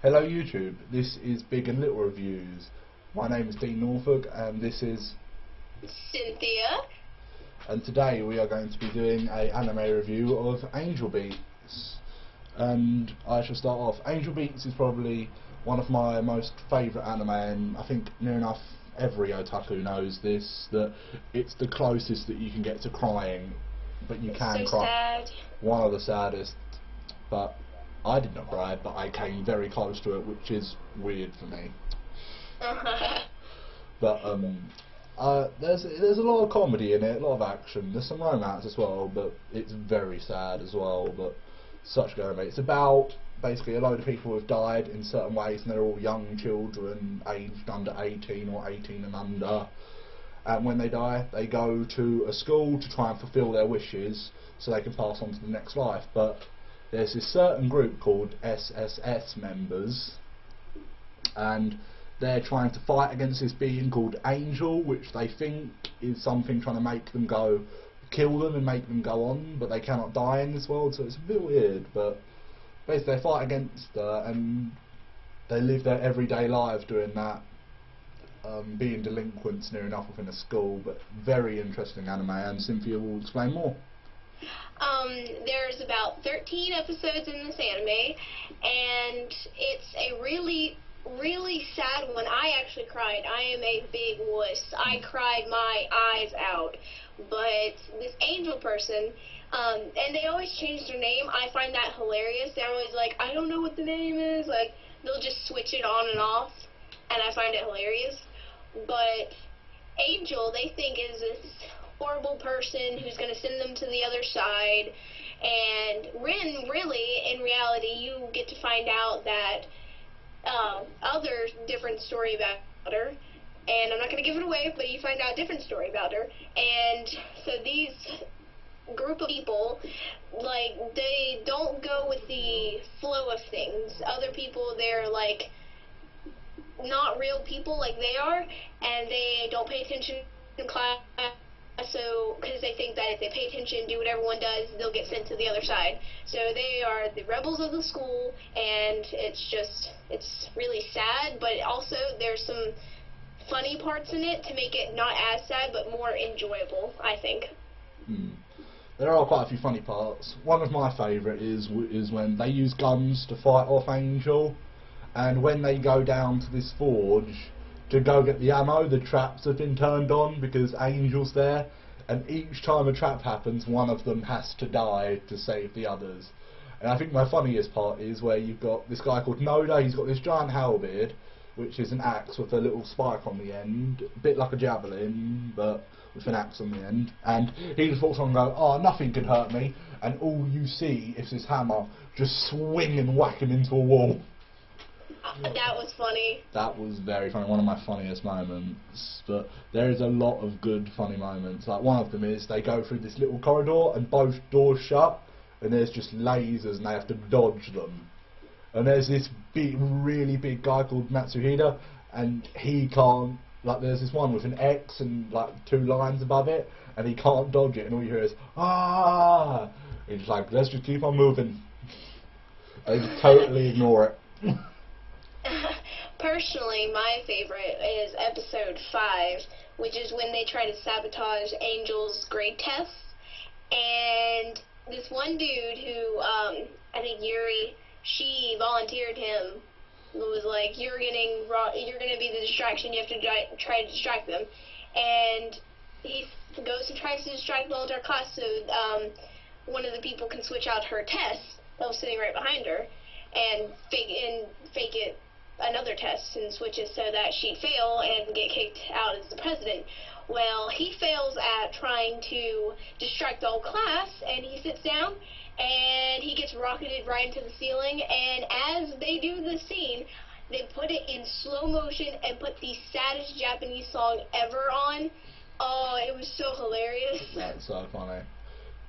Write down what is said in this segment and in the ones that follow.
Hello YouTube, this is Big and Little Reviews. My name is Dean Norfolk and this is Cynthia. And today we are going to be doing an anime review of Angel Beats. And I shall start off. Angel Beats is probably one of my most favourite anime, and I think near enough every otaku knows this, that it's the closest that you can get to crying, but you can so cry. Sad. One of the saddest, but I did not cry, but I came very close to it, which is weird for me. But there's a lot of comedy in it, a lot of action. There's some romance as well, but it's very sad as well. But such good anime. It's about basically a load of people who have died in certain ways, and they're all young children, aged under 18 or 18 and under. And when they die, they go to a school to try and fulfil their wishes, so they can pass on to the next life. But there's this certain group called SSS members, and they're trying to fight against this being called Angel, which they think is something trying to make them go, kill them and make them go on, but they cannot die in this world, so it's a bit weird. But basically they fight against her, and they live their everyday lives doing that, being delinquents near enough within a school. But very interesting anime, and Cynthia will explain more. There's about 13 episodes in this anime, and it's a really sad one. I actually cried. I am a big wuss. I cried my eyes out. But this Angel person, and they always change their name. I find that hilarious. They're always like, I don't know what the name is. Like, they'll just switch it on and off, and I find it hilarious. But Angel, they think, is this horrible person who's going to send them to the other side. And really, in reality, you get to find out that other different story about her, and I'm not going to give it away, but you find out a different story about her. And so these group of people, like, they don't go with the flow of things. Other people, they're like not real people like they are, and they don't pay attention in class. So, because they think that if they pay attention and do what everyone does, they'll get sent to the other side. So they are the rebels of the school, and it's really sad, but also there's some funny parts in it to make it not as sad, but more enjoyable, I think. There are quite a few funny parts. One of my favourite is when they use guns to fight off Angel, and when they go down to this forge to go get the ammo, the traps have been turned on because Angel's there, and each time a trap happens, one of them has to die to save the others. And I think my funniest part is where you've got this guy called Noda. He's got this giant halberd, which is an axe with a little spike on the end, a bit like a javelin, but with an axe on the end. And he just walks on and goes, "Oh, nothing can hurt me," and all you see is this hammer just swing and whack him into a wall. That was funny. That was very funny, one of my funniest moments. But there is a lot of good funny moments. Like, one of them is they go through this little corridor and both doors shut, and there's just lasers and they have to dodge them. And there's this big, really big guy called Matsuhida, and he can't, like, there's this one with an X and like 2 lines above it, and he can't dodge it, and all you hear is "ah!" And he's like, let's just keep on moving. They just totally ignore it. Personally, my favorite is episode 5, which is when they try to sabotage Angel's grade tests. And this one dude who, I think Yuri, she volunteered him, was like, you're going to be the distraction, you have to try to distract them. And he goes and tries to distract the entire class so one of the people can switch out her test that was sitting right behind her, and fake it another test and switch it so that she'd fail and get kicked out as the president. Well, he fails at trying to distract the whole class, and he sits down and he gets rocketed right into the ceiling. And as they do the scene, they put it in slow motion and put the saddest Japanese song ever on. Oh, it was so hilarious. That's so funny.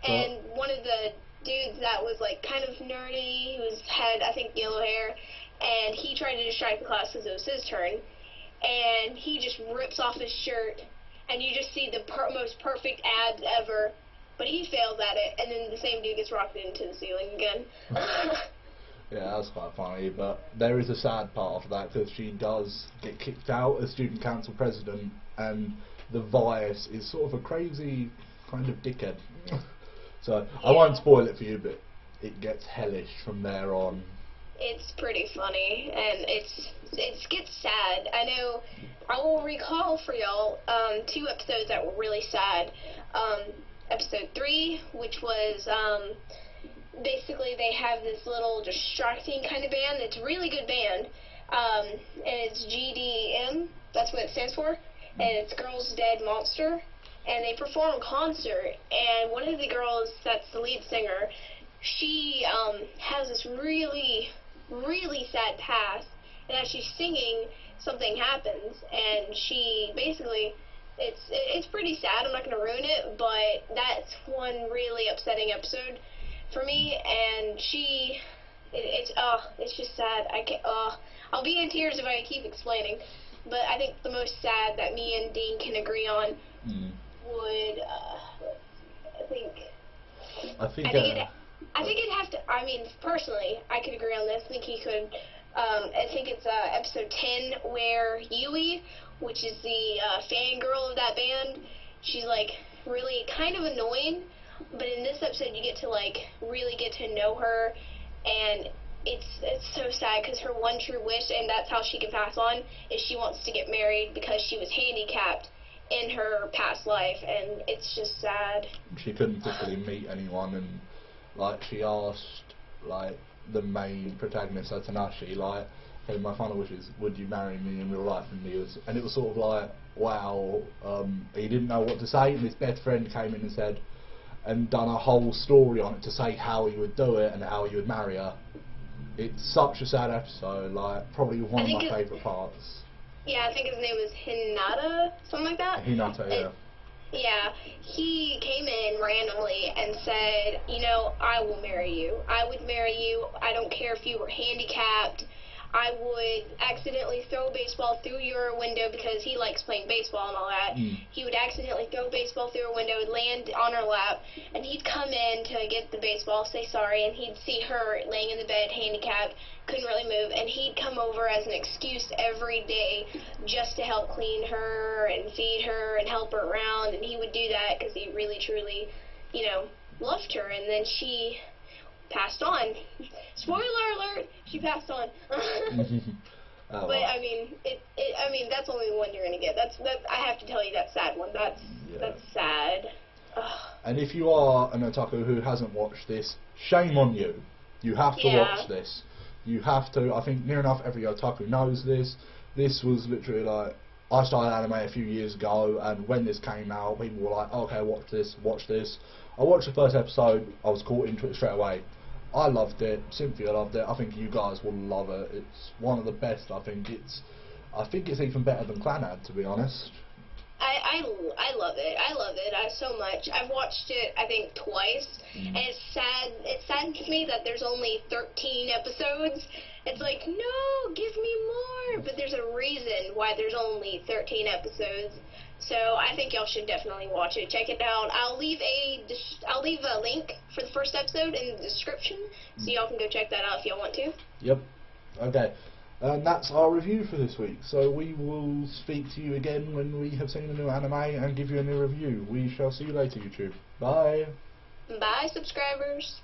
And one of the dudes that was like kind of nerdy, who had, I think, yellow hair, and he tried to distract the class because it was his turn, and he just rips off his shirt, and you just see the most perfect abs ever, but he fails at it, and then the same dude gets rocketed into the ceiling again. Yeah, that's quite funny, but there is a sad part of that because she does get kicked out as student council president, and the Vice is sort of a crazy kind of dickhead. So I won't spoil it for you, but it gets hellish from there on. It's pretty funny, and it gets sad. I know. I will recall for y'all 2 episodes that were really sad. Episode 3, which was basically they have this little distracting kind of band. It's a really good band, and it's GDM. That's what it stands for, and it's Girls Dead Monster. And they perform a concert, and one of the girls that's the lead singer, she has this really, really sad past, and as she's singing, something happens, and she basically, it's pretty sad. I'm not going to ruin it, but that's one really upsetting episode for me, and it's just sad. I can't, I'll be in tears if I keep explaining, but I think the most sad that me and Dean can agree on would, I think it'd have to, I mean, personally, I could agree on this. I think he could, I think it's episode 10 where Yui, which is the fangirl of that band, she's like really kind of annoying, but in this episode you get to like really get to know her, and it's so sad because her one true wish, and that's how she can pass on, is she wants to get married because she was handicapped in her past life, and it's just sad. She couldn't physically meet anyone, and like she asked like the main protagonist, Tanashi, like, hey, my final wish is, would you marry me in real life? And it was sort of like, wow, he didn't know what to say, and his best friend came in and said, and done a whole story on it to say how he would do it and how he would marry her. It's such a sad episode, like probably one of my favourite parts. Yeah, I think his name was Hinata, something like that. Hinata, yeah. Yeah, he came in randomly and said, you know, I will marry you. I would marry you. I don't care if you were handicapped. I would accidentally throw a baseball through your window because he likes playing baseball and all that. He would accidentally throw a baseball through a window, it would land on her lap, and he'd come in to get the baseball, say sorry, and he'd see her laying in the bed, handicapped, couldn't really move, and he'd come over as an excuse every day just to help clean her and feed her and help her around, and he would do that because he really, truly, you know, loved her, and then she passed on. Spoiler alert, she passed on. Oh, but I mean, I mean, that's only the one you're gonna get. I have to tell you, that sad one. That's sad. Ugh. And if you are an otaku who hasn't watched this, shame on you. You have to watch this. You have to. I think near enough every otaku knows this. This was literally like, I started anime a few years ago, and when this came out, people were like, okay, watch this, watch this. I watched the first episode, I was caught into it straight away. I loved it, Cynthia loved it, I think you guys will love it. It's one of the best, I think it's even better than Clannad, to be honest. I love it. I love it so much. I've watched it, I think, twice, and it's sad. It saddens me that there's only 13 episodes. It's like, no, give me more. But there's a reason why there's only 13 episodes. So I think y'all should definitely watch it. Check it out. I'll leave a link for the first episode in the description, so y'all can go check that out if y'all want to. Yep. Okay. And that's our review for this week. So we will speak to you again when we have seen a new anime and give you a new review. We shall see you later, YouTube. Bye. Bye, subscribers.